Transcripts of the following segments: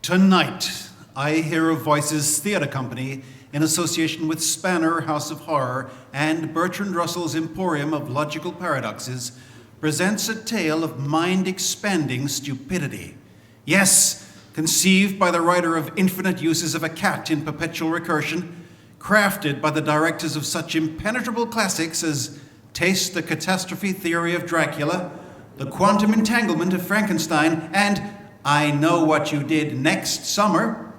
Tonight, I Hear of Voices Theatre Company, in association with Spanner House of Horror and Bertrand Russell's Emporium of Logical Paradoxes, presents a tale of mind-expanding stupidity. Yes, conceived by the writer of Infinite Uses of a Cat in Perpetual Recursion, crafted by the directors of such impenetrable classics as Taste the Catastrophe Theory of Dracula, The Quantum Entanglement of Frankenstein, and I Know What You Did Next Summer,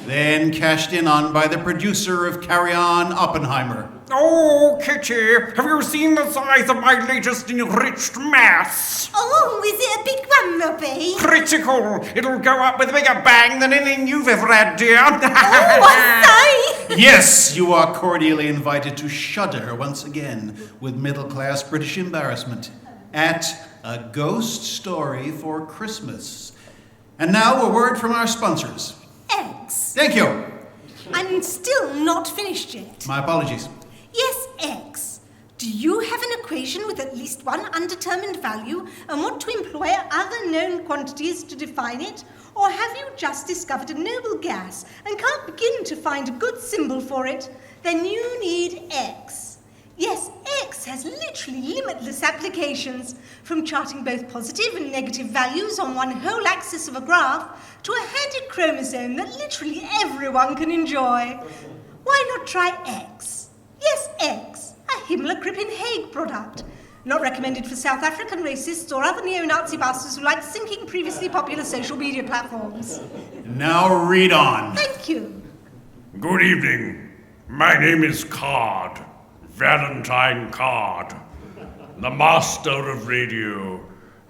then cashed in on by the producer of Carry On Oppenheimer. Oh, Kitty, have you seen the size of my latest enriched mass? Oh, is it a big one, Robbie? Critical! It'll go up with a bigger bang than anything you've ever had, dear. Oh, I say! Yes, you are cordially invited to shudder once again with middle-class British embarrassment at A Ghost Story for Christmas. And now a word from our sponsors. X. Thank you. I'm still not finished yet. My apologies. Yes, X. Do you have an equation with at least one undetermined value and want to employ other known quantities to define it? Or have you just discovered a noble gas and can't begin to find a good symbol for it? Then you need X. Yes, X has literally limitless applications, from charting both positive and negative values on one whole axis of a graph to a handy chromosome that literally everyone can enjoy. Why not try X? Yes, X, a Himmler-Crippen-Hague product. Not recommended for South African racists or other neo-Nazi bastards who like sinking previously popular social media platforms. Now read on. Thank you. Good evening. My name is Card. Valentine Card. The master of radio.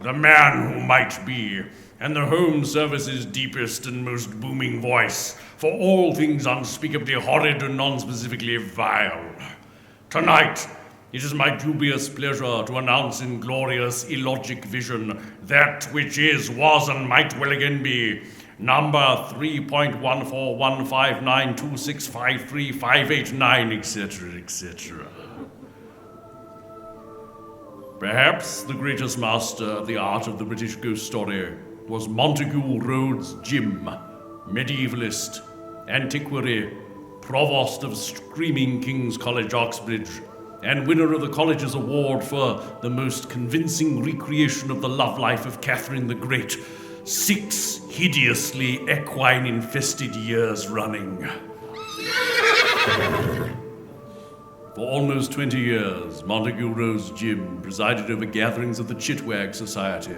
The man who might be. And the Home Service's deepest and most booming voice for all things unspeakably horrid and non-specifically vile. Tonight, it is my dubious pleasure to announce in glorious illogic vision that which is, was, and might well again be number 3.1415926535589, etc., etc. Perhaps the greatest master of the art of the British ghost story was Montague Roads Jim, medievalist, antiquary, provost of Screaming King's College, Oxbridge, and winner of the college's award for the most convincing recreation of the love life of Catherine the Great, 6 hideously equine-infested years running. For almost 20 years, Montague Roads Jim presided over gatherings of the Chitwag Society,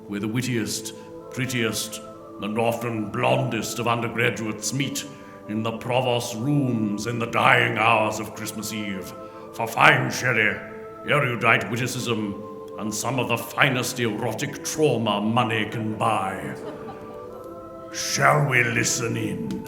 where the wittiest, prettiest, and often blondest of undergraduates meet in the provost's rooms in the dying hours of Christmas Eve for fine sherry, erudite witticism, and some of the finest erotic trauma money can buy. Shall we listen in?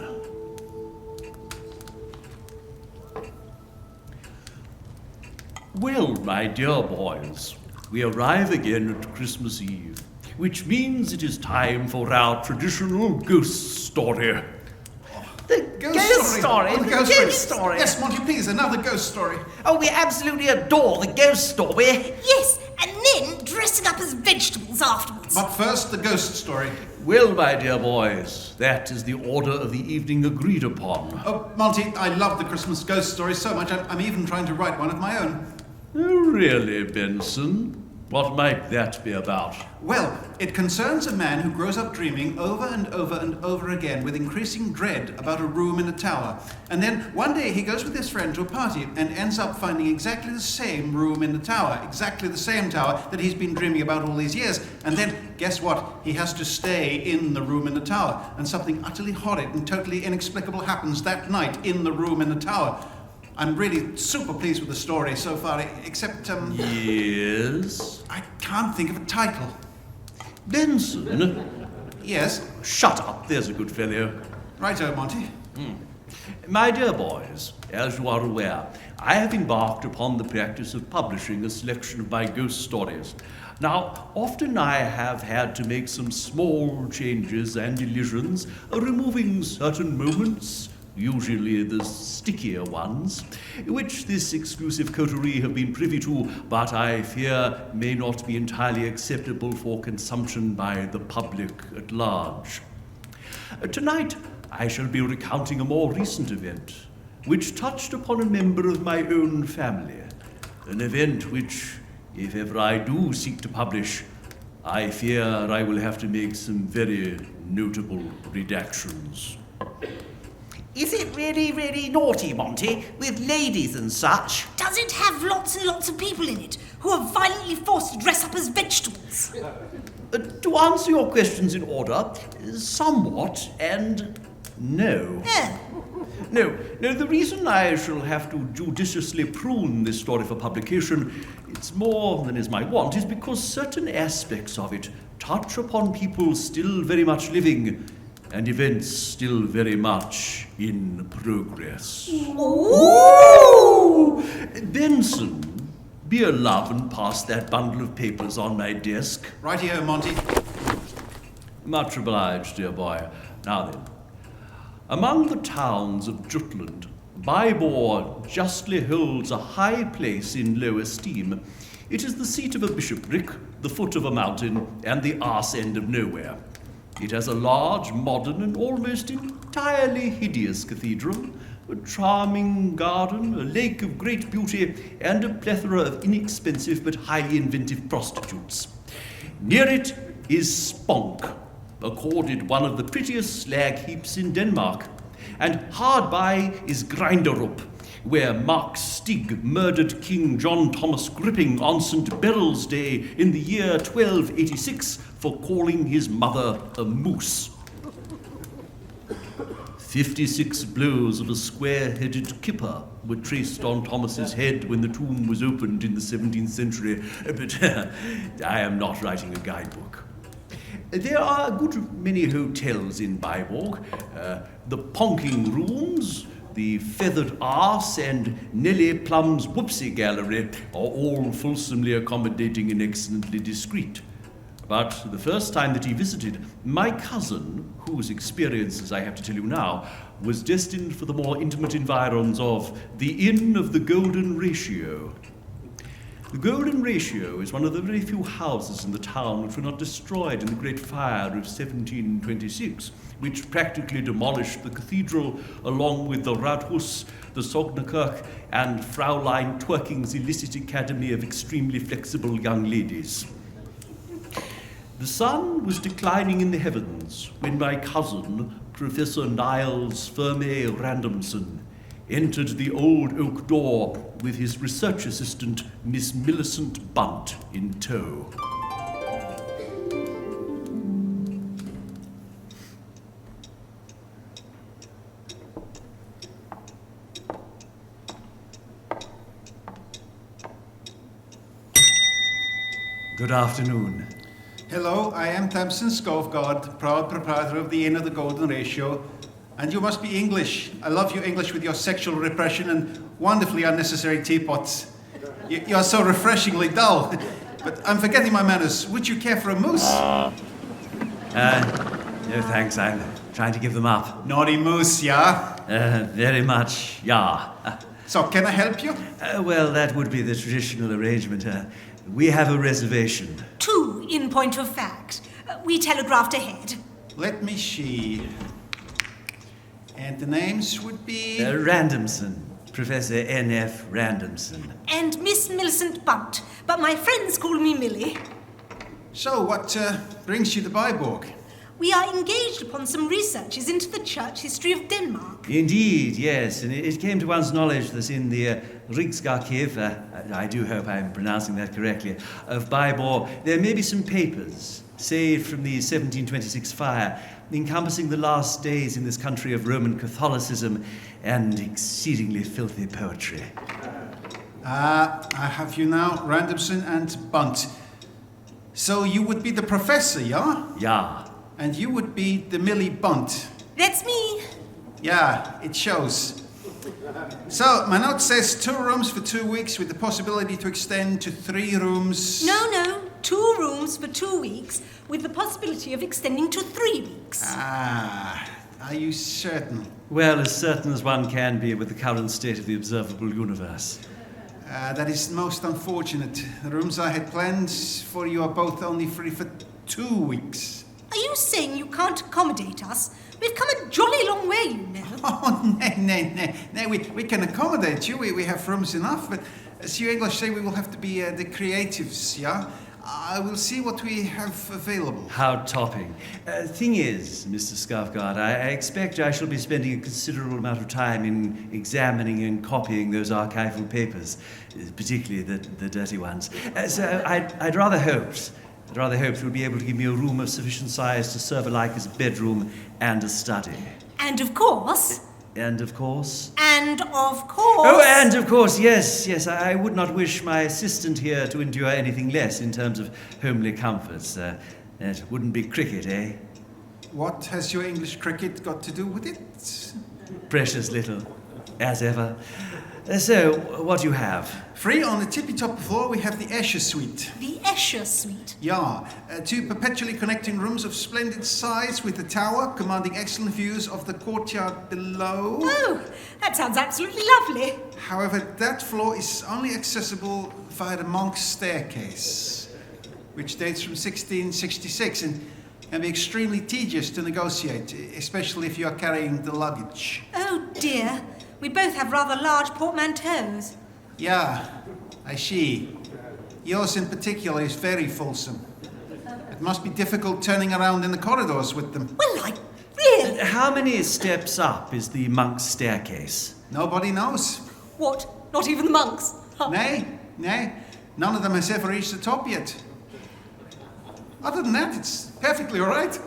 Well, my dear boys, we arrive again at Christmas Eve, which means it is time for our traditional ghost story. The ghost story? Oh, The ghost story? Yes, Monty, please, another ghost story. Oh, we absolutely adore the ghost story. Yes, and then dressing up as vegetables afterwards. But first, the ghost story. Well, my dear boys, that is the order of the evening agreed upon. Oh, Monty, I love the Christmas ghost story so much, I'm even trying to write one of my own. Oh, really, Benson? What might that be about? Well, it concerns a man who grows up dreaming over and over and over again with increasing dread about a room in a tower. And then one day he goes with his friend to a party and ends up finding exactly the same room in the tower, exactly the same tower that he's been dreaming about all these years. And then, guess what? He has to stay in the room in the tower. And something utterly horrid and totally inexplicable happens that night in the room in the tower. I'm really super pleased with the story so far, except, Yes? I can't think of a title. Benson? Yes? Shut up, there's a good fellow. Righto, Monty. My dear boys, as you are aware, I have embarked upon the practice of publishing a selection of my ghost stories. Now, often I have had to make some small changes and elisions, removing certain moments, usually the stickier ones, which this exclusive coterie have been privy to, but I fear may not be entirely acceptable for consumption by the public at large. Tonight, I shall be recounting a more recent event, which touched upon a member of my own family. An event which, if ever I do seek to publish, I fear I will have to make some very notable redactions. Is it really, really naughty, Monty, with ladies and such? Does it have lots and lots of people in it who are violently forced to dress up as vegetables? To answer your questions in order, somewhat and no. No, the reason I shall have to judiciously prune this story for publication, it's more than is my want, is because certain aspects of it touch upon people still very much living and events still very much in progress. Ooh! Benson, be a love and pass that bundle of papers on my desk. Right here, Monty. Much obliged, dear boy. Now then, among the towns of Jutland, Biborg justly holds a high place in low esteem. It is the seat of a bishopric, the foot of a mountain, and the arse end of nowhere. It has a large, modern, and almost entirely hideous cathedral, a charming garden, a lake of great beauty, and a plethora of inexpensive but highly inventive prostitutes. Near it is Spunk, accorded one of the prettiest slag heaps in Denmark, and hard by is Grinderup, where Mark Stig murdered King John Thomas Gripping on St. Beryl's Day in the year 1286 for calling his mother a moose. 56 blows of a square-headed kipper were traced on Thomas's head when the tomb was opened in the 17th century, but I am not writing a guidebook. There are a good many hotels in Biborg. The Ponking Rooms, the Feathered Arse, and Nellie Plum's Whoopsie Gallery are all fulsomely accommodating and excellently discreet. But the first time that he visited, my cousin, whose experiences I have to tell you now, was destined for the more intimate environs of the Inn of the Golden Ratio. The Golden Ratio is one of the very few houses in the town which were not destroyed in the Great Fire of 1726, which practically demolished the cathedral along with the Rathus, the Sognakirk, and Fraulein Twerking's illicit academy of extremely flexible young ladies. The sun was declining in the heavens when my cousin, Professor Niles Ferme Randomson, entered the old oak door with his research assistant, Miss Millicent Bunt, in tow. Good afternoon. Hello, I am Tamsin Skovgard, proud proprietor of the Inn of the Golden Ratio. And you must be English. I love your English with your sexual repression and wonderfully unnecessary teapots. You are so refreshingly dull. But I'm forgetting my manners. Would you care for a moose? No thanks, I'm trying to give them up. Naughty moose, yeah? Very much, yeah. So, can I help you? Well, that would be the traditional arrangement. We have a reservation. 2, in point of fact. We telegraphed ahead. Let me see. And the names would be... Randomson. Professor N.F. Randomson. And Miss Millicent Bunt, but my friends call me Millie. So, what brings you to Biborg? We are engaged upon some researches into the church history of Denmark. Indeed, yes, and it came to one's knowledge that in the Rigsarkiv, I do hope I'm pronouncing that correctly, of Biborg, there may be some papers, saved from the 1726 fire, encompassing the last days in this country of Roman Catholicism and exceedingly filthy poetry. I have you now, Randomson and Bunt. So you would be the professor, yeah? Yeah. And you would be the Millie Bunt. That's me. Yeah, it shows. So, my note says 2 rooms for 2 weeks with the possibility to extend to 3 rooms. No, 2 rooms for 2 weeks with the possibility of extending to 3 weeks. Ah, are you certain? Well, as certain as one can be with the current state of the observable universe. That is most unfortunate. The rooms I had planned for you are both only free for 2 weeks. Are you saying you can't accommodate us? We've come a jolly long way, you know. Oh, nay, we can accommodate you. We have rooms enough, but as you English say, we will have to be the creatives, yeah? I will see what we have available. How topping. Thing is, Mr. Scarfguard, I expect I shall be spending a considerable amount of time in examining and copying those archival papers, particularly the dirty ones. So I'd rather hoped you'll be able to give me a room of sufficient size to serve alike as a bedroom and a study. And of course... And of course? And of course... Oh, and of course, yes, I would not wish my assistant here to endure anything less in terms of homely comforts. That wouldn't be cricket, eh? What has your English cricket got to do with it? Precious little, as ever. So, what do you have? Free on the tippy-top floor, we have the Escher Suite. The Escher Suite? Yeah, 2 perpetually connecting rooms of splendid size with a tower commanding excellent views of the courtyard below. Oh, that sounds absolutely lovely. However, that floor is only accessible via the monk's staircase, which dates from 1666 and can be extremely tedious to negotiate, especially if you are carrying the luggage. Oh dear, we both have rather large portmanteaus. Yeah, I see. Yours in particular is very fulsome. It must be difficult turning around in the corridors with them. Well, really... How many steps up is the monk's staircase? Nobody knows. What? Not even the monks? Nay. None of them has ever reached the top yet. Other than that, it's perfectly all right.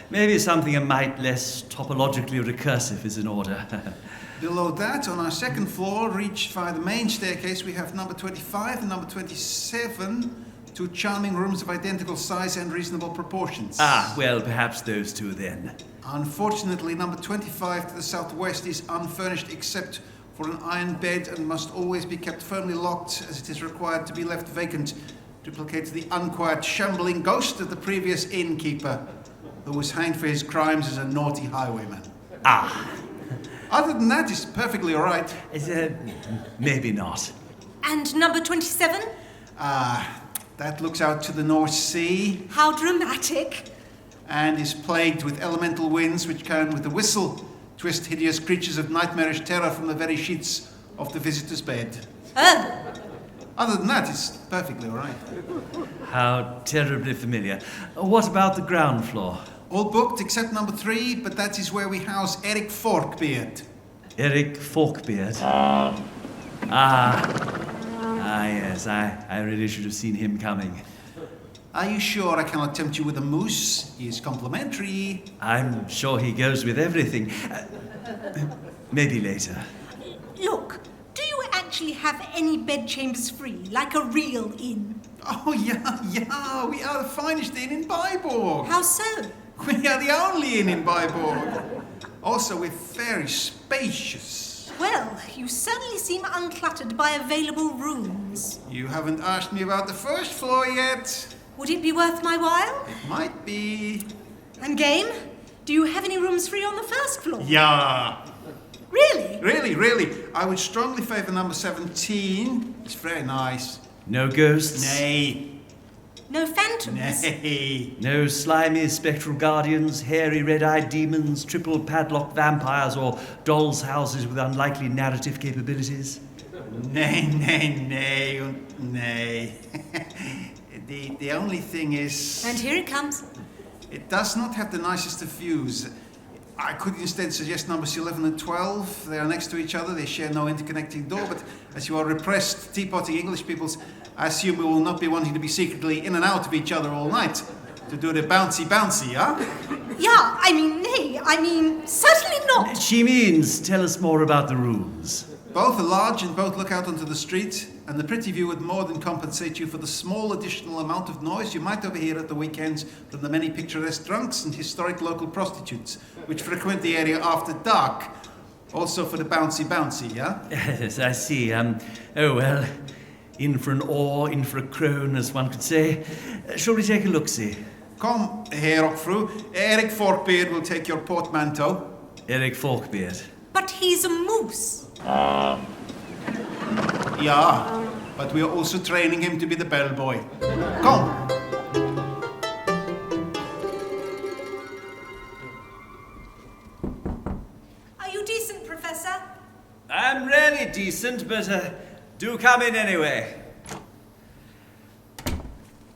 Maybe something a mite less topologically recursive is in order. Below that, on our second floor, reached via the main staircase, we have number 25 and number 27, 2 charming rooms of identical size and reasonable proportions. Perhaps those 2 then. Unfortunately, number 25 to the southwest is unfurnished except for an iron bed and must always be kept firmly locked as it is required to be left vacant to placate the unquiet, shambling ghost of the previous innkeeper who was hanged for his crimes as a naughty highwayman. Other than that, it's perfectly all right. Maybe not. And number 27? That looks out to the North Sea. How dramatic. And is plagued with elemental winds which can, with a whistle, twist hideous creatures of nightmarish terror from the very sheets of the visitor's bed. Oh. Other than that, it's perfectly all right. How terribly familiar. What about the ground floor? All booked except number 3, but that is where we house Erik Forkbeard. Erik Forkbeard? Yes, I really should have seen him coming. Are you sure I cannot tempt you with a moose? He is complimentary. I'm sure he goes with everything. Maybe later. Look, do you actually have any bedchambers free, like a real inn? Oh, yeah, we are the finest inn in Biborg. How so? We are the only inn in Biborg. Also, we're very spacious. Well, you certainly seem uncluttered by available rooms. You haven't asked me about the first floor yet. Would it be worth my while? It might be. And game? Do you have any rooms free on the first floor? Yeah. Really? Really. I would strongly favour number 17. It's very nice. No ghosts? Nay. No phantoms? Nay. No slimy spectral guardians, hairy red-eyed demons, triple padlock vampires, or dolls' houses with unlikely narrative capabilities? Nay. The only thing is... And here it comes. It does not have the nicest of views. I could instead suggest numbers 11 and 12. They are next to each other. They share no interconnecting door, but as you are repressed, teapotting English peoples, I assume we will not be wanting to be secretly in and out of each other all night to do the bouncy, huh? Yeah, I mean, certainly not. She means, tell us more about the rooms. Both are large and both look out onto the street, and the pretty view would more than compensate you for the small additional amount of noise you might overhear at the weekends from the many picturesque drunks and historic local prostitutes, which frequent the area after dark. Also for the bouncy, yeah? Yes, I see. In for an oar, in for a crone, as one could say. Shall we take a look-see? Come, Herokfru. Erik Forkbeard will take your portmanteau. Erik Forkbeard. But he's a moose. Yeah, but we are also training him to be the bellboy. Come. I'm really decent, but do come in anyway.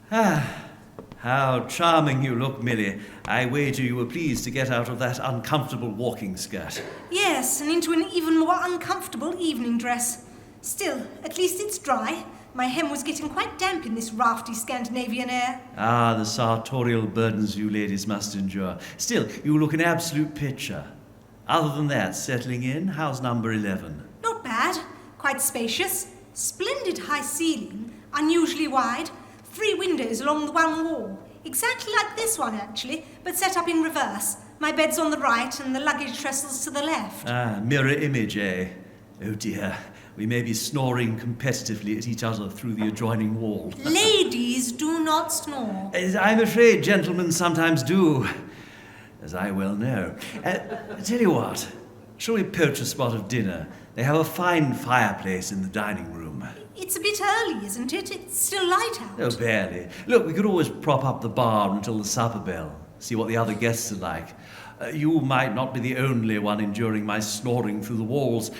How charming you look, Millie. I wager you were pleased to get out of that uncomfortable walking skirt. Yes, and into an even more uncomfortable evening dress. Still, at least it's dry. My hem was getting quite damp in this rafty Scandinavian air. Ah, the sartorial burdens you ladies must endure. Still, you look an absolute picture. Other than that, settling in, how's number 11? Not bad. Quite spacious. Splendid high ceiling. Unusually wide. 3 windows along the one wall. Exactly like this one, actually, but set up in reverse. My bed's on the right and the luggage trestles to the left. Ah, mirror image, eh? Oh dear, we may be snoring competitively at each other through the adjoining wall. Ladies do not snore. I'm afraid gentlemen sometimes do, as I well know. Tell you what, shall we poach a spot of dinner? They have a fine fireplace in the dining room. It's a bit early, isn't it? It's still light out. Oh, barely. Look, we could always prop up the bar until the supper bell, see what the other guests are like. You might not be the only one enduring my snoring through the walls.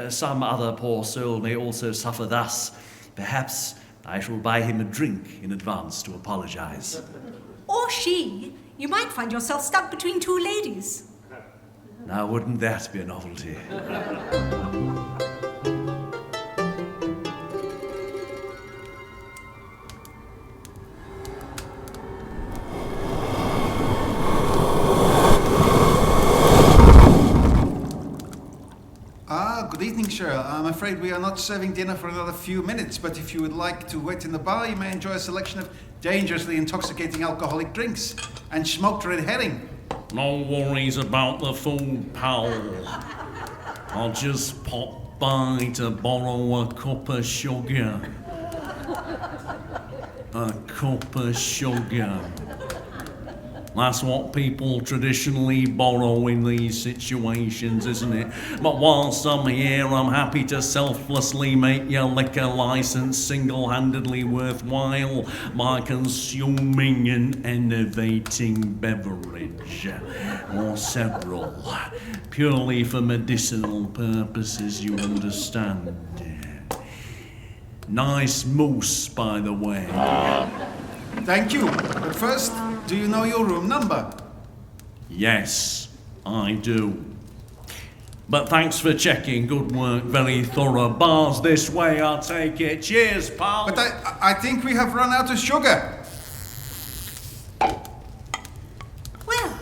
Some other poor soul may also suffer thus. Perhaps I shall buy him a drink in advance to apologize. Or she. You might find yourself stuck between 2 ladies. Now, wouldn't that be a novelty? Good evening, sir. I'm afraid we are not serving dinner for another few minutes, but if you would like to wait in the bar, you may enjoy a selection of dangerously intoxicating alcoholic drinks and smoked red herring. No worries about the food, pal. I'll just pop by to borrow a cup of sugar. A cup of sugar. That's what people traditionally borrow in these situations, isn't it? But whilst I'm here, I'm happy to selflessly make your liquor license single-handedly worthwhile by consuming an enervating beverage, or several, purely for medicinal purposes, you understand. Nice moose, by the way. Thank you. But first, do you know your room number? Yes, I do. But thanks for checking. Good work, very thorough. Bars this way, I'll take it. Cheers, pal. But I think we have run out of sugar. Well,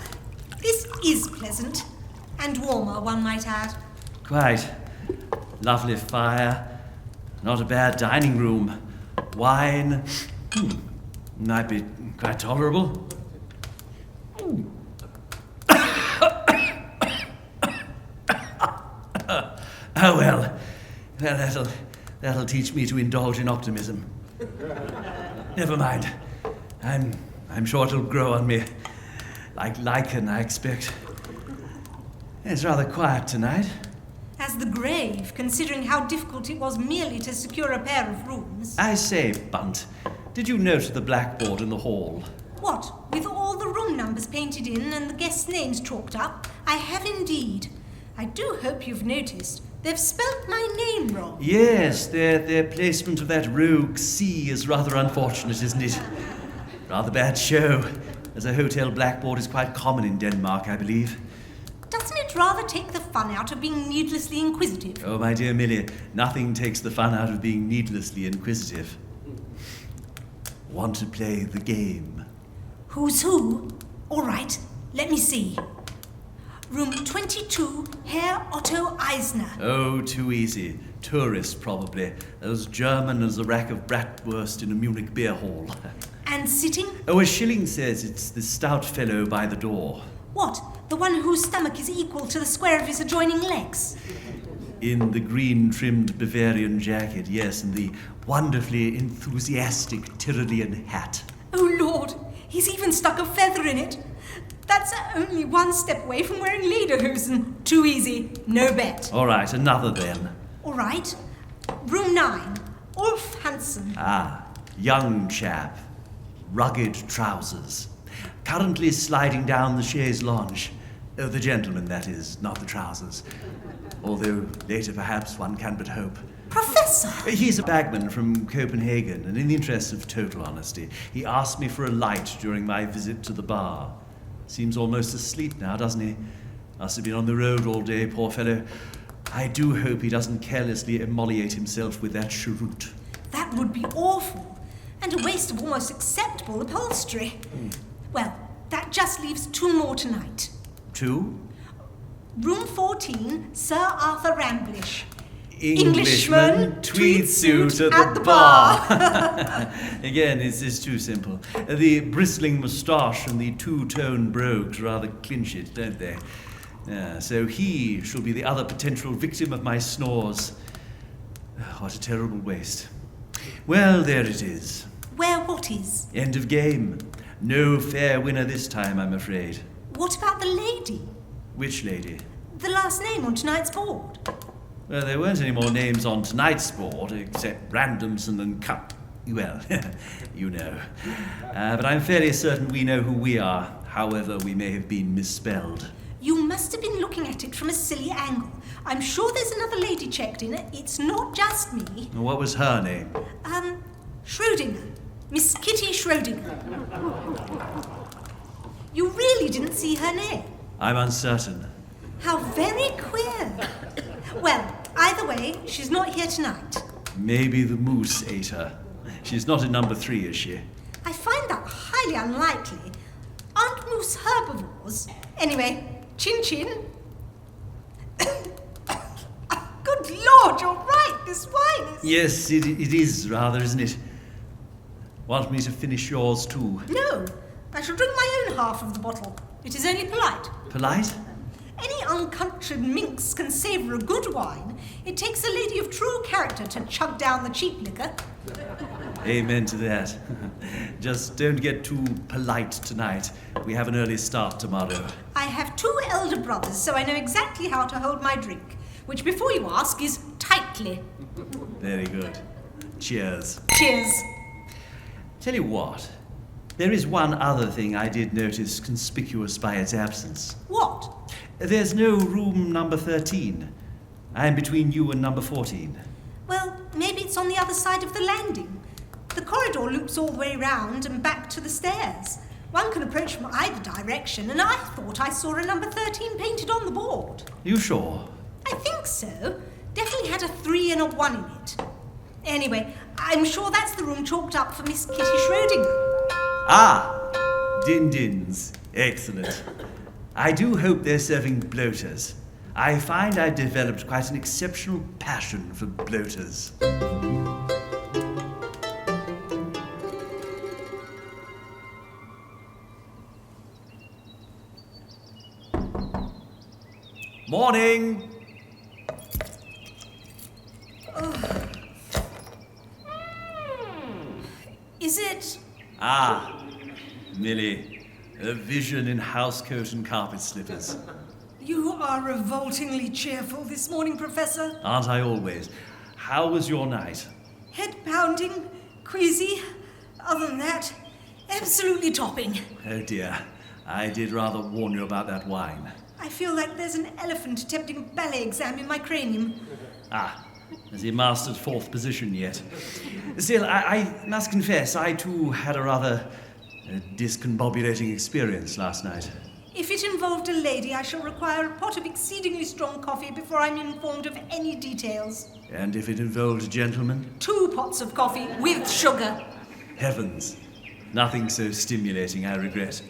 this is pleasant. And warmer, one might add. Quite. Lovely fire. Not a bad dining room. Wine. Might be quite tolerable. Oh well, that'll teach me to indulge in optimism. Never mind. I'm sure it'll grow on me, like lichen, I expect. It's rather quiet tonight. As the grave, considering how difficult it was merely to secure a pair of rooms. I say, Bunt, did you note the blackboard in the hall? What, with all the room numbers painted in and the guests' names chalked up? I have indeed. I do hope you've noticed. They've spelt my name wrong. Yes, their placement of that rogue C is rather unfortunate, isn't it? Rather bad show, as a hotel blackboard is quite common in Denmark, I believe. Doesn't it rather take the fun out of being needlessly inquisitive? Oh, my dear Millie, nothing takes the fun out of being needlessly inquisitive. Want to play the game? Who's who? All right, let me see. Room 22, Herr Otto Eisner. Oh, too easy. Tourist, probably. As German as a rack of bratwurst in a Munich beer hall. And sitting? Oh, as Schilling says, it's the stout fellow by the door. What? The one whose stomach is equal to the square of his adjoining legs? In the green-trimmed Bavarian jacket, yes, and the wonderfully enthusiastic Tyrolean hat. Oh, Lord, he's even stuck a feather in it. That's only one step away from wearing lederhosen. Too easy. No bet. All right, another then. All right. Room 9, Ulf Hansen. Ah, young chap. Rugged trousers. Currently sliding down the chaise lounge. Oh, the gentleman, that is, not the trousers. Although later perhaps one can but hope. Professor! He's a bagman from Copenhagen, and in the interest of total honesty, he asked me for a light during my visit to the bar. Seems almost asleep now, doesn't he? Must have been on the road all day, poor fellow. I do hope he doesn't carelessly immolate himself with that cheroot. That would be awful, and a waste of almost acceptable upholstery. Well, that just leaves 2 more tonight. 2? Room 14, Sir Arthur Ramblish. Englishman, tweed suit at the bar. Again, it's too simple. The bristling moustache and the two-tone brogues rather clinch it, don't they? So he shall be the other potential victim of my snores. What a terrible waste. Well, there it is. Where what is? End of game. No fair winner this time, I'm afraid. What about the lady? Which lady? The last name on tonight's board. Well, there weren't any more names on tonight's board, except Randomson and Well, you know. But I'm fairly certain we know who we are, however we may have been misspelled. You must have been looking at it from a silly angle. I'm sure there's another lady checked in. It's not just me. What was her name? Schrödinger. Miss Kitty Schrödinger. You really didn't see her name? I'm uncertain. How very queer. Well, either way, she's not here tonight. Maybe the moose ate her. She's not in number 3, is she? I find that highly unlikely. Aren't moose herbivores? Anyway, chin-chin. Good Lord, you're right. This wine is... Yes, it is rather, isn't it? Want me to finish yours too? No, I shall drink my own half of the bottle. It is only polite. Polite? Any uncultured minx can savour a good wine. It takes a lady of true character to chug down the cheap liquor. Amen to that. Just don't get too polite tonight. We have an early start tomorrow. I have 2 elder brothers, so I know exactly how to hold my drink, which, before you ask, is tightly. Very good. Cheers. Cheers. Tell you what, there is one other thing I did notice conspicuous by its absence. What? There's no room number 13. I'm between you and number 14. Well, maybe it's on the other side of the landing. The corridor loops all the way round and back to the stairs. One can approach from either direction, and I thought I saw a number 13 painted on the board. You sure? I think so. Definitely had a 3 and a 1 in it. Anyway, I'm sure that's the room chalked up for Miss Kitty Schrödinger. Ah! Din-dins. Excellent. I do hope they're serving bloaters. I find I've developed quite an exceptional passion for bloaters. Morning! Is it? Ah, Millie. A vision in housecoat and carpet slippers. You are revoltingly cheerful this morning, Professor. Aren't I always? How was your night? Head pounding, queasy. Other than that, absolutely topping. Oh dear. I did rather warn you about that wine. I feel like there's an elephant attempting a ballet exam in my cranium. Ah, has he mastered 4th position yet? Still, I must confess, I too had a rather discombobulating experience last night. If it involved a lady, I shall require a pot of exceedingly strong coffee before I'm informed of any details. And if it involved a gentleman? 2 pots of coffee with sugar. Heavens, nothing so stimulating, I regret.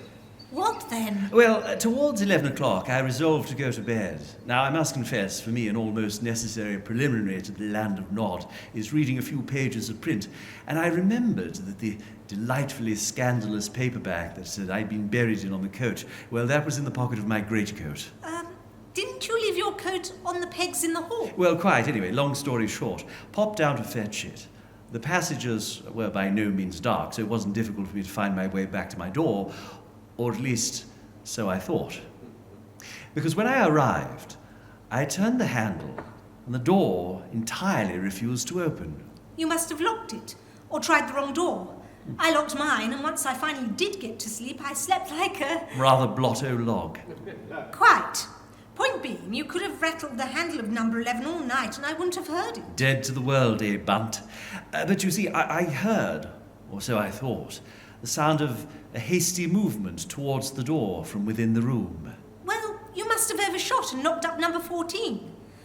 What then? Well, towards 11 o'clock, I resolved to go to bed. Now, I must confess, for me, an almost necessary preliminary to the land of Nod is reading a few pages of print, and I remembered that the delightfully scandalous paperback that I'd been buried in on the coach, well, that was in the pocket of my greatcoat. Didn't you leave your coat on the pegs in the hall? Well, quite. Anyway, long story short, popped down to fetch it. The passages were by no means dark, so it wasn't difficult for me to find my way back to my door, or at least so I thought. Because when I arrived, I turned the handle, and the door entirely refused to open. You must have locked it, or tried the wrong door. I locked mine, and once I finally did get to sleep, I slept like a... Rather blotto log. Quite. Point being, you could have rattled the handle of number 11 all night, and I wouldn't have heard it. Dead to the world, eh, Bunt? But you see, I heard, or so I thought, the sound of a hasty movement towards the door from within the room. Well, you must have overshot and knocked up number 14.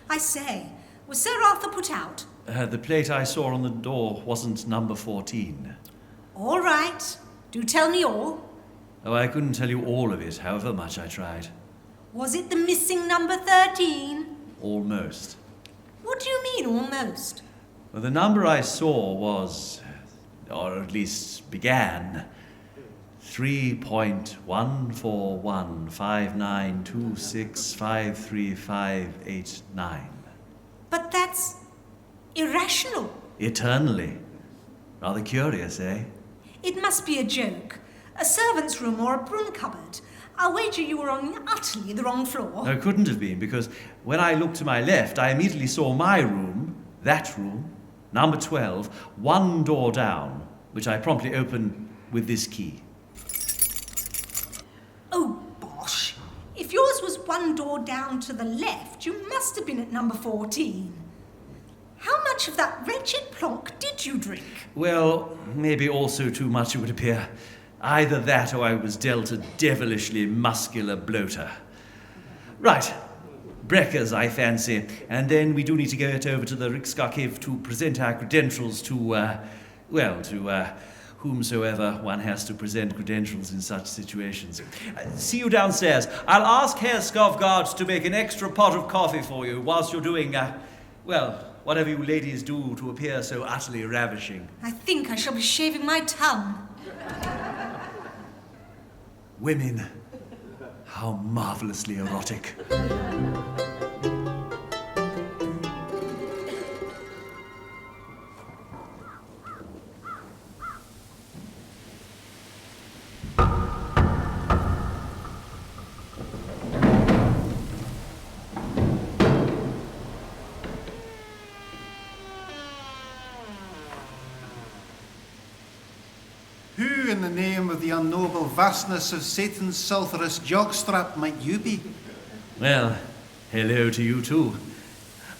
I say, was Sir Arthur put out? The plate I saw on the door wasn't number 14. All right. Do tell me all. Oh, I couldn't tell you all of it, however much I tried. Was it the missing number 13? Almost. What do you mean, almost? Well, the number I saw was, or at least began, 3.1415926535589. But that's irrational. Eternally. Rather curious, eh? It must be a joke. A servant's room or a broom cupboard. I'll wager you were on utterly the wrong floor. No, it couldn't have been, because when I looked to my left, I immediately saw my room, that room, number 12, one door down, which I promptly opened with this key. Oh, bosh. If yours was one door down to the left, you must have been at number 14. How much of that wretched plonk did you drink? Well, maybe also too much, it would appear. Either that or I was dealt a devilishly muscular bloater. Right. Breakers, I fancy. And then we do need to get over to the Rigsarkiv to present our credentials to whomsoever one has to present credentials in such situations. See you downstairs. I'll ask Herr Skovgaard to make an extra pot of coffee for you whilst you're doing, whatever you ladies do to appear so utterly ravishing. I think I shall be shaving my tongue. Women, how marvelously erotic. Who in the name of the unknowable vastness of Satan's sulphurous jogstrap might you be? Well, hello to you too.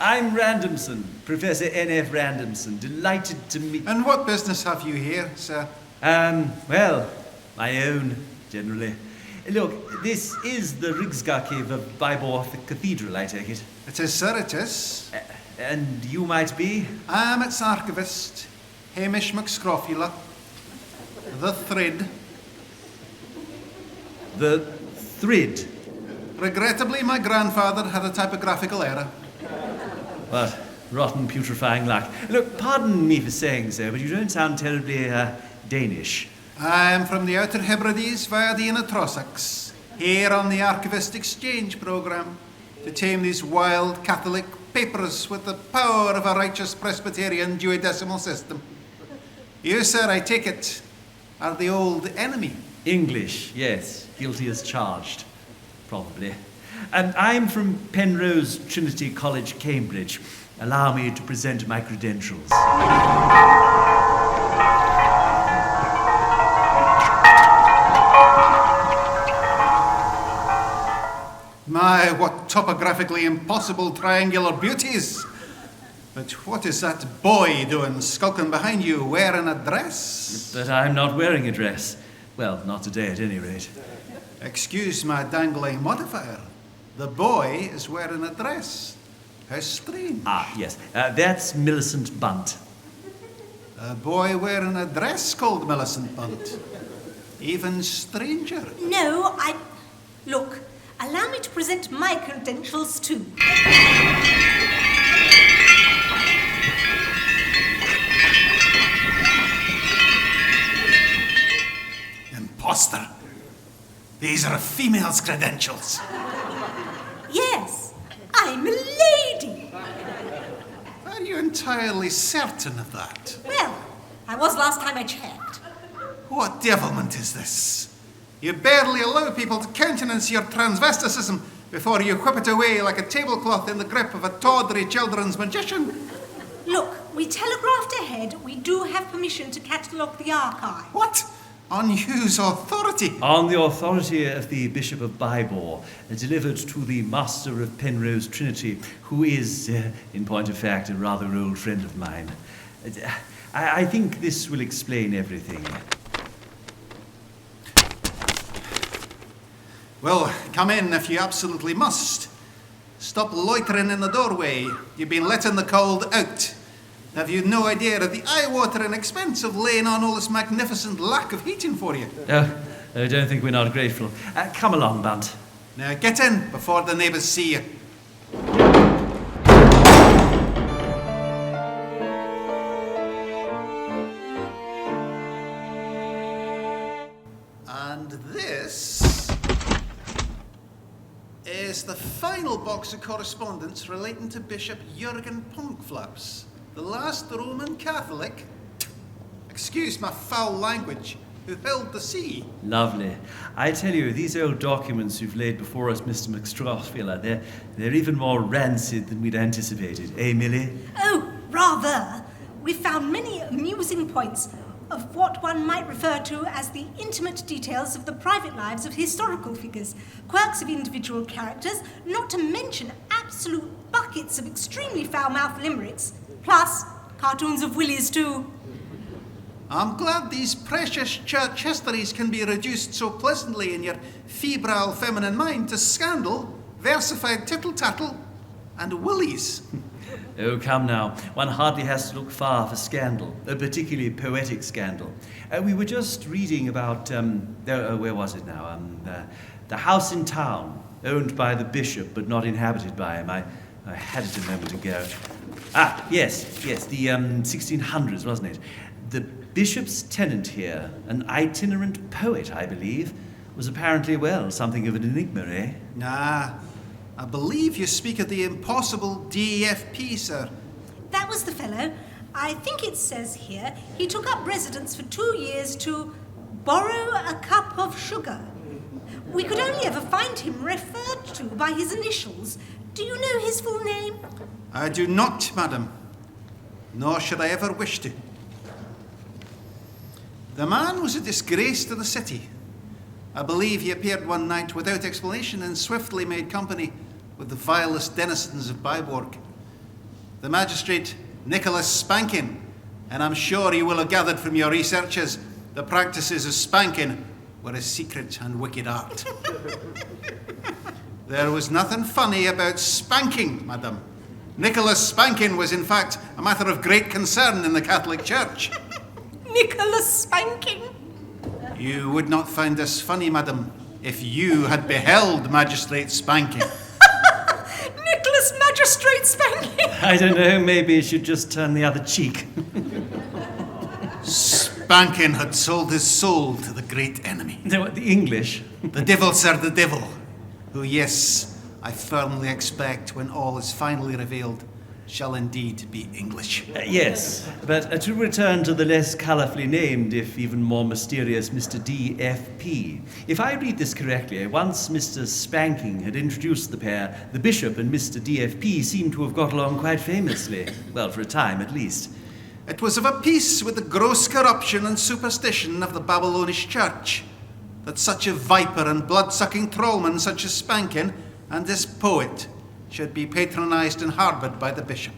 I'm Randomson, Professor N.F. Randomson. Delighted to meet... And what business have you here, sir? My own, generally. Look, this is the Rigsarkiv of Biborg Cathedral, I take it. It is, sir, it is. And you might be? I'm its archivist, Hamish McScrofula. The thread. The thread? Regrettably, my grandfather had a typographical error. What rotten putrefying luck. Look, pardon me for saying so, but you don't sound terribly, Danish. I'm from the Outer Hebrides via the Inner Trossachs, here on the Archivist Exchange Programme, to tame these wild Catholic papers with the power of a righteous Presbyterian duodecimal system. You, sir, I take it, are the old enemy. English, yes. Guilty as charged. Probably. And I'm from Penrose Trinity College, Cambridge. Allow me to present my credentials. My, what topographically impossible triangular beauties! But what is that boy doing skulking behind you, wearing a dress? But I'm not wearing a dress. Well, not today at any rate. Excuse my dangling modifier. The boy is wearing a dress. How strange. Ah, yes. That's Millicent Bunt. A boy wearing a dress called Millicent Bunt. Even stranger. No, Look, allow me to present my credentials too. Imposter. These are a female's credentials. Yes, I'm a lady. Are you entirely certain of that? Well, I was last time I checked. What devilment is this? You barely allow people to countenance your transvesticism before you whip it away like a tablecloth in the grip of a tawdry children's magician. Look, we telegraphed ahead. We do have permission to catalogue the archive. What? On Hughes' authority? On the authority of the Bishop of Biborg, delivered to the Master of Penrose Trinity, who is, in point of fact, a rather old friend of mine. I think this will explain everything. Well, come in if you absolutely must. Stop loitering in the doorway. You've been letting the cold out. Have you no idea of the eye-watering expense of laying on all this magnificent lack of heating for you? Oh, I don't think we're not grateful. Come along, Bunt. Now get in before the neighbours see you. And this is the final box of correspondence relating to Bishop Jürgen Punkflaps, the last Roman Catholic, excuse my foul language, who held the see. Lovely. I tell you, these old documents you've laid before us, Mr. McStrathville, they're even more rancid than we'd anticipated. Eh, Millie? Oh, rather. We found many amusing points of what one might refer to as the intimate details of the private lives of historical figures, quirks of individual characters, not to mention absolute buckets of extremely foul-mouthed limericks, plus cartoons of willies too. I'm glad these precious church histories can be reduced so pleasantly in your febrile feminine mind to scandal, versified tittle-tattle, and willies. Oh, come now. One hardly has to look far for scandal, a particularly poetic scandal. We were just reading about, where was it now? The house in town, owned by the bishop but not inhabited by him. I had it a moment ago. Yes, the 1600s, wasn't it? The bishop's tenant here, an itinerant poet, I believe, was apparently, well, something of an enigma, eh? Nah, I believe you speak of the impossible DFP, sir. That was the fellow. I think it says here he took up residence for 2 years to borrow a cup of sugar. We could only ever find him referred to by his initials. Do you know his full name? I do not, madam, nor should I ever wish to. The man was a disgrace to the city. I believe he appeared one night without explanation and swiftly made company with the vilest denizens of Biborg. The Magistrate Nicholas Spanking, and I'm sure you will have gathered from your researches, the practices of spanking were a secret and wicked art. There was nothing funny about spanking, madam. Nicholas Spanking was in fact a matter of great concern in the Catholic Church. Nicholas Spanking? You would not find this funny, madam, if you had beheld Magistrate Spanking. Nicholas Magistrate Spanking? I don't know, maybe you should just turn the other cheek. Spanking had sold his soul to the great enemy. The English? The devil, sir, the devil, who, yes, I firmly expect when all is finally revealed, shall indeed be English. Yes, but to return to the less colourfully named, if even more mysterious, Mr. D.F.P. If I read this correctly, once Mr. Spanking had introduced the pair, the bishop and Mr. D.F.P. seemed to have got along quite famously. Well, for a time, at least. It was of a piece with the gross corruption and superstition of the Babylonish Church that such a viper and blood-sucking trollman such as Spanking and this poet should be patronised and harboured by the bishop.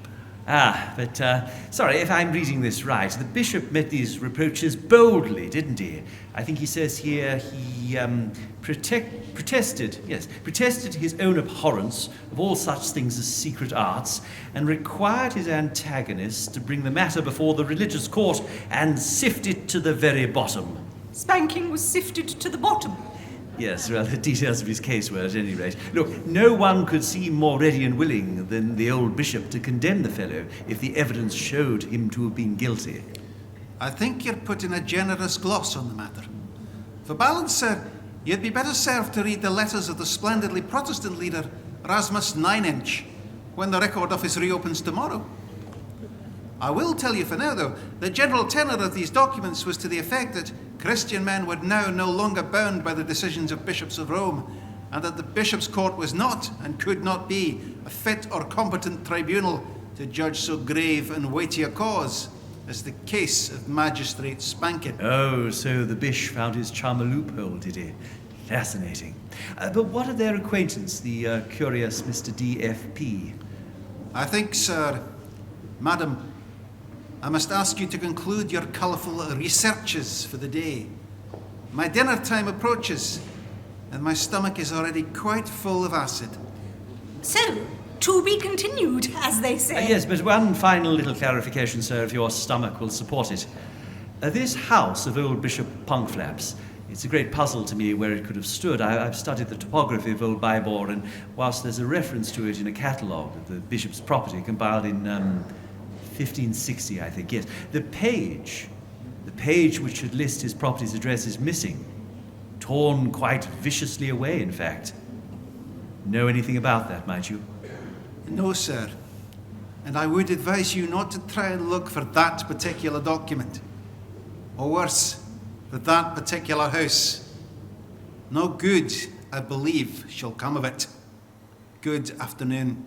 Sorry, if I'm reading this right, the bishop met these reproaches boldly, didn't he? I think he says here he protested his own abhorrence of all such things as secret arts and required his antagonist to bring the matter before the religious court and sift it to the very bottom. Spanking was sifted to the bottom. Yes, well, the details of his case were, at any rate. Look, no one could seem more ready and willing than the old bishop to condemn the fellow if the evidence showed him to have been guilty. I think you're putting a generous gloss on the matter. For balance, sir, you'd be better served to read the letters of the splendidly Protestant leader, Rasmus 9-inch, when the record office reopens tomorrow. I will tell you for now, though, the general tenor of these documents was to the effect that Christian men were now no longer bound by the decisions of bishops of Rome, and that the bishop's court was not, and could not be, a fit or competent tribunal to judge so grave and weighty a cause as the case of Magistrate Spanking. Oh, so the Bish found his chum a loophole, did he? Fascinating. But what of their acquaintance, the curious Mr. D.F.P.? I think, sir, madam, I must ask you to conclude your colourful researches for the day. My dinner time approaches, and my stomach is already quite full of acid. So, to be continued, as they say. Yes, but one final little clarification, sir, if your stomach will support it. This house of old Bishop Punkflaps, it's a great puzzle to me where it could have stood. I've studied the topography of old Biborg, and whilst there's a reference to it in a catalogue of the bishop's property compiled in 1560, I think, yes, the page which should list his property's address is missing. Torn quite viciously away, in fact. Know anything about that, might you? No, sir. And I would advise you not to try and look for that particular document. Or worse, for that particular house. No good, I believe, shall come of it. Good afternoon.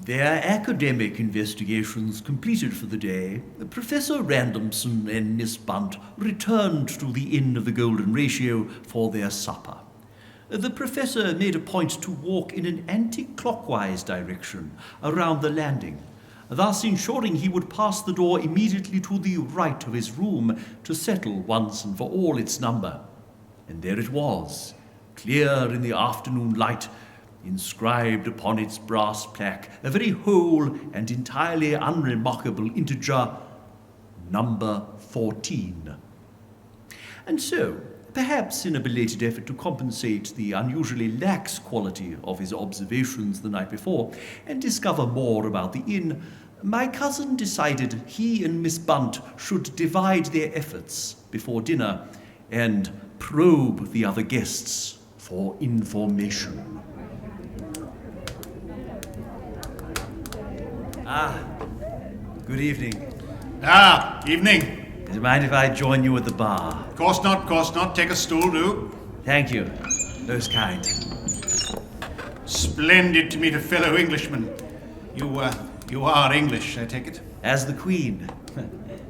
Their academic investigations completed for the day, Professor Randomson and Miss Bunt returned to the Inn of the Golden Ratio for their supper. The professor made a point to walk in an anti-clockwise direction around the landing, thus ensuring he would pass the door immediately to the right of his room to settle once and for all its number. And there it was, clear in the afternoon light, inscribed upon its brass plaque, a very whole and entirely unremarkable integer, number 14. And so, perhaps in a belated effort to compensate the unusually lax quality of his observations the night before and discover more about the inn, my cousin decided he and Miss Bunt should divide their efforts before dinner and probe the other guests for information. Good evening. Evening. Do you mind if I join you at the bar? Course not. Take a stool, do. Thank you. Most kind. Splendid to meet a fellow Englishman. You are English, I take it? As the Queen.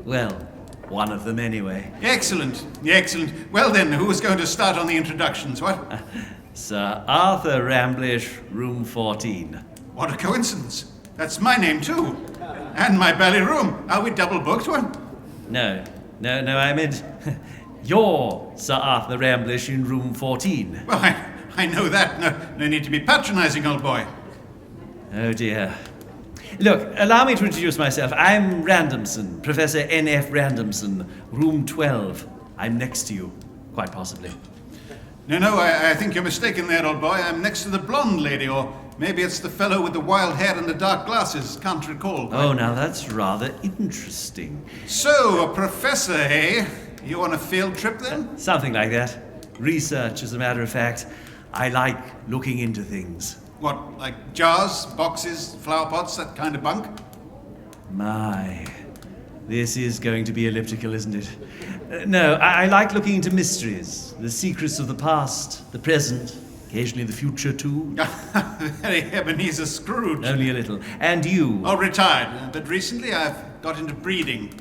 Well, one of them anyway. Excellent. Well then, who is going to start on the introductions, what? Sir Arthur Ramblish, room 14. What a coincidence. That's my name too. And my bally room. Are we double booked one? No, I meant you're Sir Arthur Ramblish in room 14. Well, I know that. No need to be patronizing, old boy. Oh dear. Look, allow me to introduce myself. I'm Randomson, Professor N.F. Randomson, room 12. I'm next to you, quite possibly. No, I think you're mistaken there, old boy. I'm next to the blonde lady, or maybe it's the fellow with the wild hair and the dark glasses. Can't recall. Oh, now that's rather interesting. So, a professor, eh? You on a field trip then? Something like that. Research, as a matter of fact. I like looking into things. What, like jars, boxes, flower pots, that kind of bunk? My, this is going to be elliptical, isn't it? No, I like looking into mysteries, the secrets of the past, the present, occasionally the future too. Very Ebenezer Scrooge. Only a little. And you? Oh, retired. But recently I've got into breeding.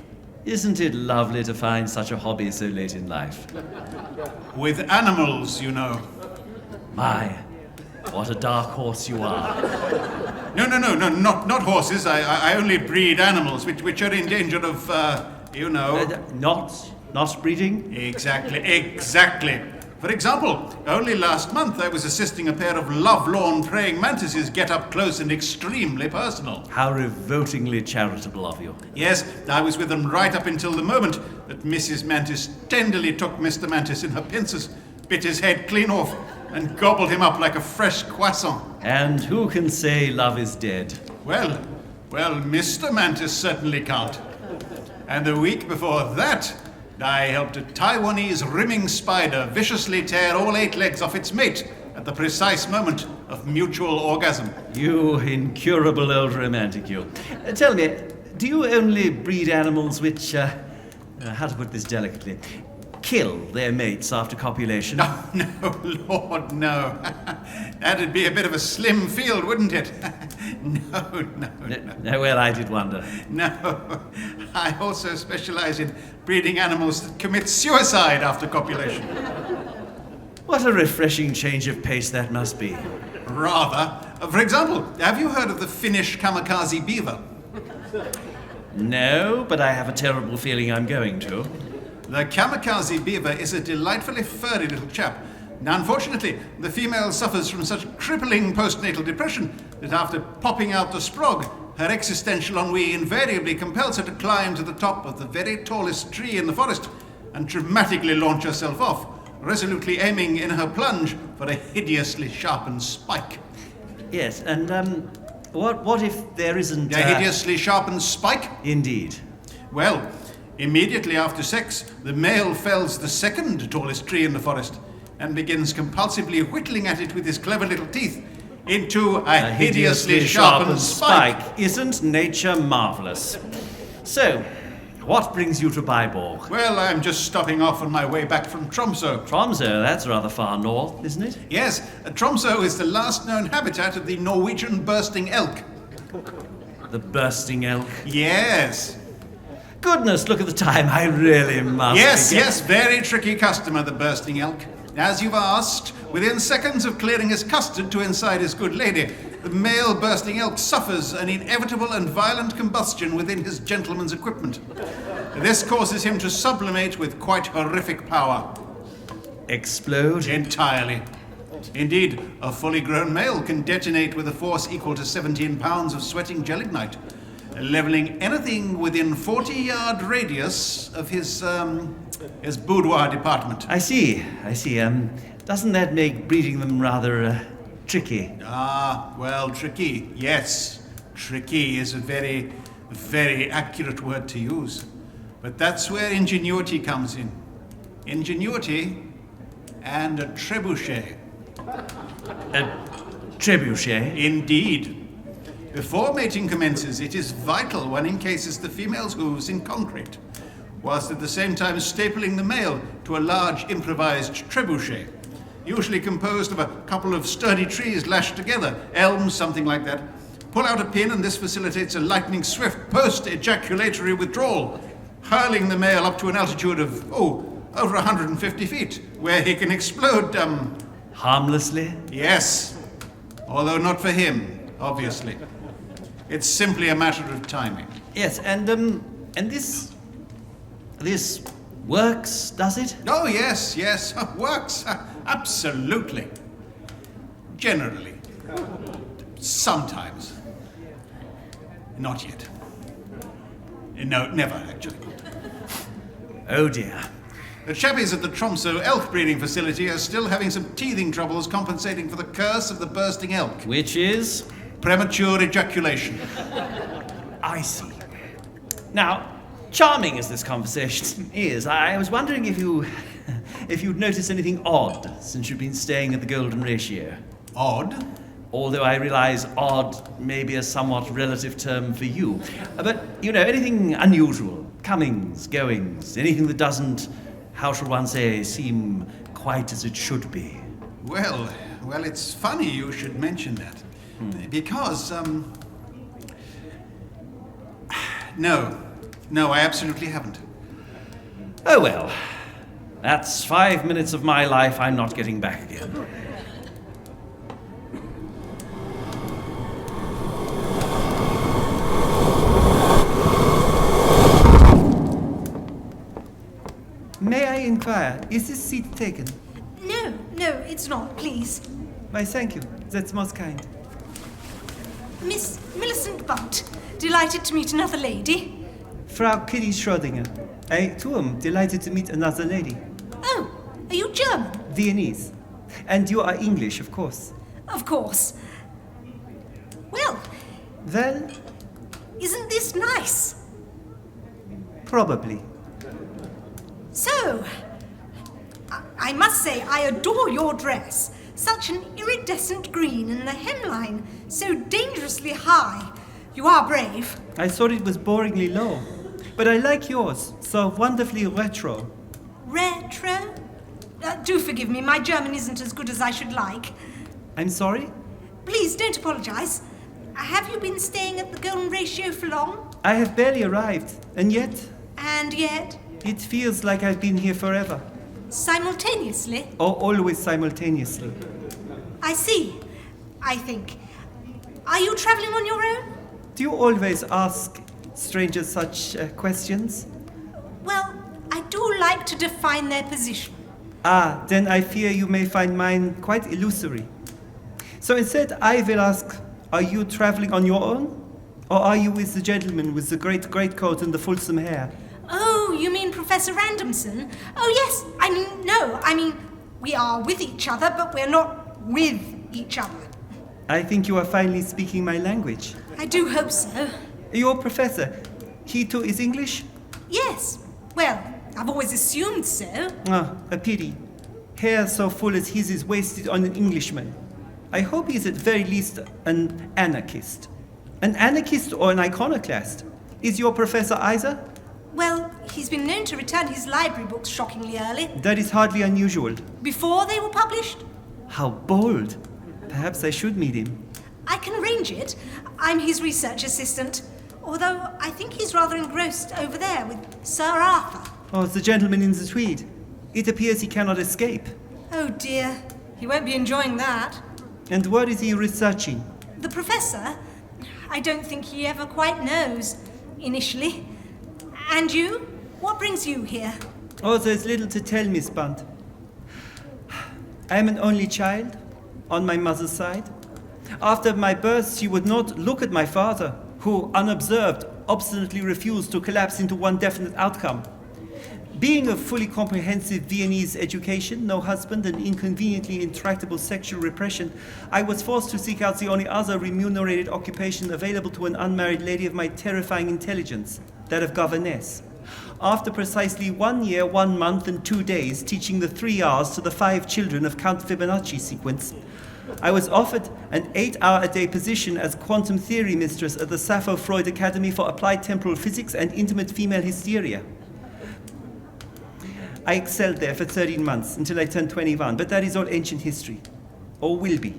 Isn't it lovely to find such a hobby so late in life? With animals, you know. My, what a dark horse you are. No, not horses. I only breed animals which are in danger of, you know. Not breeding? Exactly. For example, only last month I was assisting a pair of love-lorn praying mantises get up close and extremely personal. How revoltingly charitable of you. Yes, I was with them right up until the moment that Mrs. Mantis tenderly took Mr. Mantis in her pincers, bit his head clean off, and gobbled him up like a fresh croissant. And who can say love is dead? Well, Mr. Mantis certainly can't. And the week before that, I helped a Taiwanese rimming spider viciously tear all 8 legs off its mate at the precise moment of mutual orgasm. You incurable old romantic, you. Tell me, do you only breed animals which, how to put this delicately, kill their mates after copulation? No, Lord, no. That'd be a bit of a slim field, wouldn't it? No. Well, I did wonder. No. I also specialize in breeding animals that commit suicide after copulation. What a refreshing change of pace that must be. Rather. For example, have you heard of the Finnish kamikaze beaver? No, but I have a terrible feeling I'm going to. The kamikaze beaver is a delightfully furry little chap. Now, unfortunately, the female suffers from such crippling postnatal depression that after popping out the sprog, her existential ennui invariably compels her to climb to the top of the very tallest tree in the forest and dramatically launch herself off, resolutely aiming in her plunge for a hideously sharpened spike. Yes, and what if there isn't... A hideously sharpened spike? Indeed. Well, immediately after sex, the male fells the second tallest tree in the forest and begins compulsively whittling at it with his clever little teeth into a hideously sharpened spike. Isn't nature marvelous? So, what brings you to Biborg? Well, I'm just stopping off on my way back from Tromsø. Tromsø, that's rather far north, isn't it? Yes, Tromsø is the last known habitat of the Norwegian bursting elk. The bursting elk? Yes. Goodness, look at the time. I really must. Yes, very tricky customer, the bursting elk. As you've asked, within seconds of clearing his custard to incite his good lady, the male bursting elk suffers an inevitable and violent combustion within his gentleman's equipment. This causes him to sublimate with quite horrific power. Explode? Entirely. Indeed, a fully grown male can detonate with a force equal to 17 pounds of sweating gelignite, leveling anything within 40-yard radius of his boudoir department. I see. Doesn't that make breeding them rather tricky? Well, tricky. Yes. Tricky is a very, very accurate word to use. But that's where ingenuity comes in. Ingenuity and a trebuchet. A trebuchet? Indeed. Before mating commences, it is vital one encases the female's hooves in concrete, whilst at the same time stapling the male to a large improvised trebuchet, usually composed of a couple of sturdy trees lashed together, elms, something like that. Pull out a pin and this facilitates a lightning-swift post-ejaculatory withdrawal, hurling the male up to an altitude of, over 150 feet, where he can explode, harmlessly? Yes, although not for him, obviously. It's simply a matter of timing. Yes, and this works, does it? Oh, yes, works. Absolutely. Generally. Sometimes. Not yet. No, never, actually. Oh, dear. The chappies at the Tromsø elk breeding facility are still having some teething troubles compensating for the curse of the bursting elk. Which is? Premature ejaculation. I see. Now, charming as this conversation is, I was wondering if you'd noticed anything odd since you've been staying at the Golden Ratio. Odd? Although I realize odd may be a somewhat relative term for you. But, anything unusual, comings, goings, anything that doesn't, how shall one say, seem quite as it should be. Well, it's funny you should mention that. Because, No, I absolutely haven't. Oh well, that's 5 minutes of my life I'm not getting back again. May I inquire, is this seat taken? No, it's not, please. Why, thank you. That's most kind. Miss Millicent Bunt, delighted to meet another lady. Frau Kitty Schrödinger. I, too, am delighted to meet another lady. Oh, are you German? Viennese. And you are English, of course. Of course. Well, isn't this nice? Probably. So, I must say I adore your dress. Such an iridescent green and the hemline so dangerously high. You are brave. I thought it was boringly low. But I like yours, so wonderfully retro. Retro? Do forgive me, my German isn't as good as I should like. I'm sorry? Please don't apologise. Have you been staying at the Golden Ratio for long? I have barely arrived, and yet And yet, it feels like I've been here forever. simultaneously? Or always simultaneously. I see, I think. Are you travelling on your own? Do you always ask strangers such questions? Well, I do like to define their position. Ah, then I fear you may find mine quite illusory. So instead, I will ask, are you travelling on your own? Or are you with the gentleman with the great greatcoat and the fulsome hair? Oh, you mean Professor Randomson? Oh, yes. I mean, we are with each other, but we're not with each other. I think you are finally speaking my language. I do hope so. Your professor, he too is English? Yes. Well, I've always assumed so. Ah, a pity. Hair so full as his is wasted on an Englishman. I hope he is at very least an anarchist. An anarchist or an iconoclast? Is your professor either? Well, he's been known to return his library books shockingly early. That is hardly unusual. Before they were published. How bold. Perhaps I should meet him. I can arrange it. I'm his research assistant. Although I think he's rather engrossed over there with Sir Arthur. Oh, the gentleman in the tweed. It appears he cannot escape. Oh dear. He won't be enjoying that. And what is he researching? The professor? I don't think he ever quite knows, initially. And you? What brings you here? Oh, there's little to tell, Miss Bunt. I am an only child, on my mother's side. After my birth, she would not look at my father, who, unobserved, obstinately refused to collapse into one definite outcome. Being of fully comprehensive Viennese education, no husband, and inconveniently intractable sexual repression, I was forced to seek out the only other remunerated occupation available to an unmarried lady of my terrifying intelligence, that of governess. After precisely 1 year, 1 month, and 2 days teaching the 3 hours to the 5 children of Count Fibonacci sequence, I was offered an 8-hour-a-day position as quantum theory mistress at the Sappho-Freud Academy for Applied Temporal Physics and Intimate Female Hysteria. I excelled there for 13 months until I turned 21, but that is all ancient history. Or will be.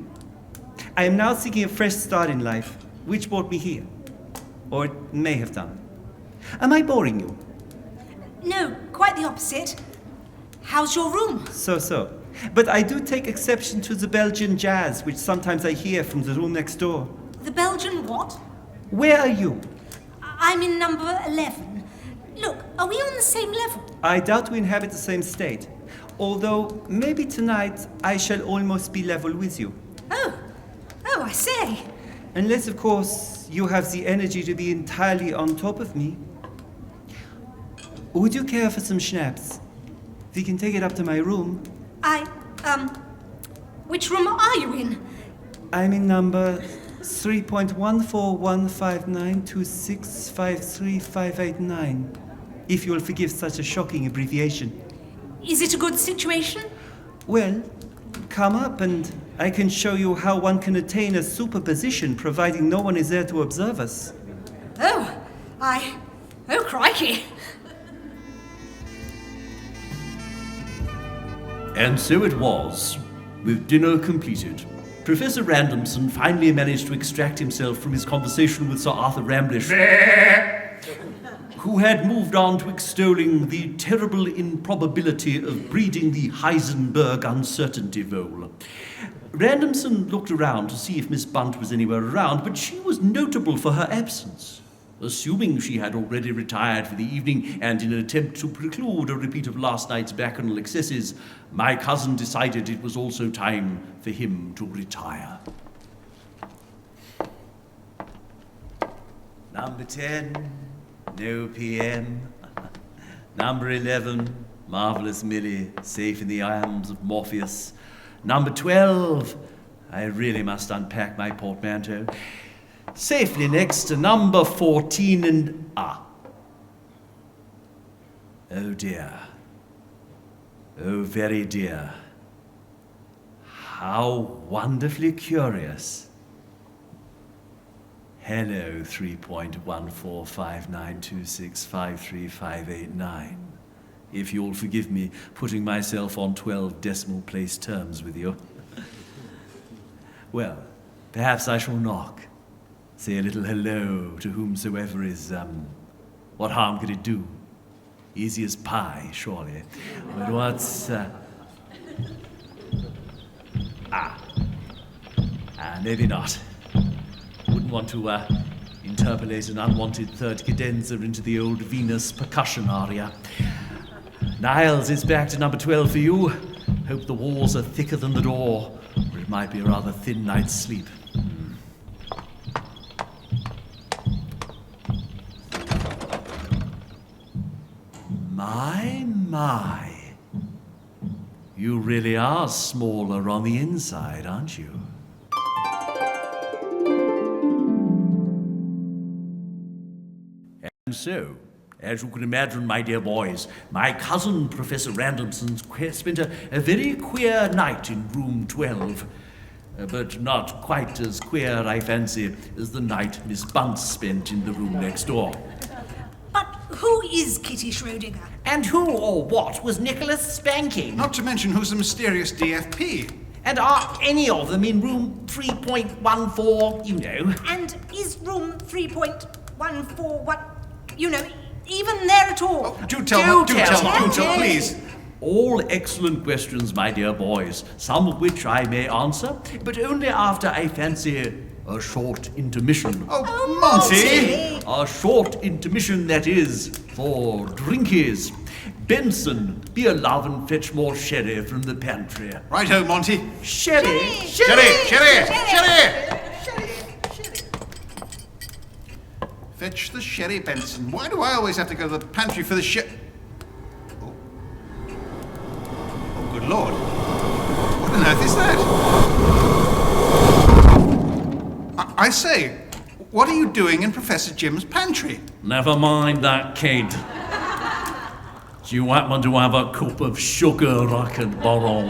I am now seeking a fresh start in life, which brought me here. Or it may have done. Am I boring you? No, quite the opposite. How's your room? So. But I do take exception to the Belgian jazz, which sometimes I hear from the room next door. The Belgian what? Where are you? I'm in number 11. Look, are we on the same level? I doubt we inhabit the same state. Although, maybe tonight I shall almost be level with you. Oh, I say. Unless, of course, you have the energy to be entirely on top of me. Would you care for some schnapps? We can take it up to my room. Which room are you in? I'm in number 3.1415926535589. If you'll forgive such a shocking abbreviation. Is it a good situation? Well, come up and I can show you how one can attain a superposition providing no one is there to observe us. Oh, crikey. And so it was. With dinner completed, Professor Randomson finally managed to extract himself from his conversation with Sir Arthur Ramblish, who had moved on to extolling the terrible improbability of breeding the Heisenberg uncertainty vole. Randomson looked around to see if Miss Bunt was anywhere around, but she was notable for her absence. Assuming she had already retired for the evening, and in an attempt to preclude a repeat of last night's bacchanal excesses, my cousin decided it was also time for him to retire. Number 10, no PM. Number 11, marvelous Millie, safe in the arms of Morpheus. Number 12, I really must unpack my portmanteau. Safely next to number 14 and... Oh dear. Oh, very dear. How wonderfully curious. Hello, 3.14592653589. if you'll forgive me putting myself on 12 decimal place terms with you. Well, perhaps I shall knock. Say a little hello to whomsoever is, what harm could it do? Easy as pie, surely. But what's, maybe not. Wouldn't want to, interpolate an unwanted third cadenza into the old Venus percussion aria. Niles, it's back to number 12 for you. Hope the walls are thicker than the door, or it might be a rather thin night's sleep. My. You really are smaller on the inside, aren't you? And so, as you can imagine, my dear boys, my cousin, Professor Randomson, spent a very queer night in room 12. But not quite as queer, I fancy, as the night Miss Bunt spent in the room next door. But who is Kitty Schrödinger? And who or what was Nicholas Spanking? Not to mention who's the mysterious DFP. And are any of them in room 3.14, you know? And is room 3.14 what, you know, even there at all? Oh, do tell, please. All excellent questions, my dear boys, some of which I may answer, but only after I fancy a short intermission. Oh, Monty! A short intermission, that is, for drinkies. Benson, be a love and fetch more sherry from the pantry. Righto, Monty. Sherry! Sherry! Fetch the sherry, Benson. Why do I always have to go to the pantry for the sherry? Oh, good Lord. What on earth is that? I say, what are you doing in Professor Jim's pantry? Never mind that, kid. Do you happen to have a cup of sugar I could borrow?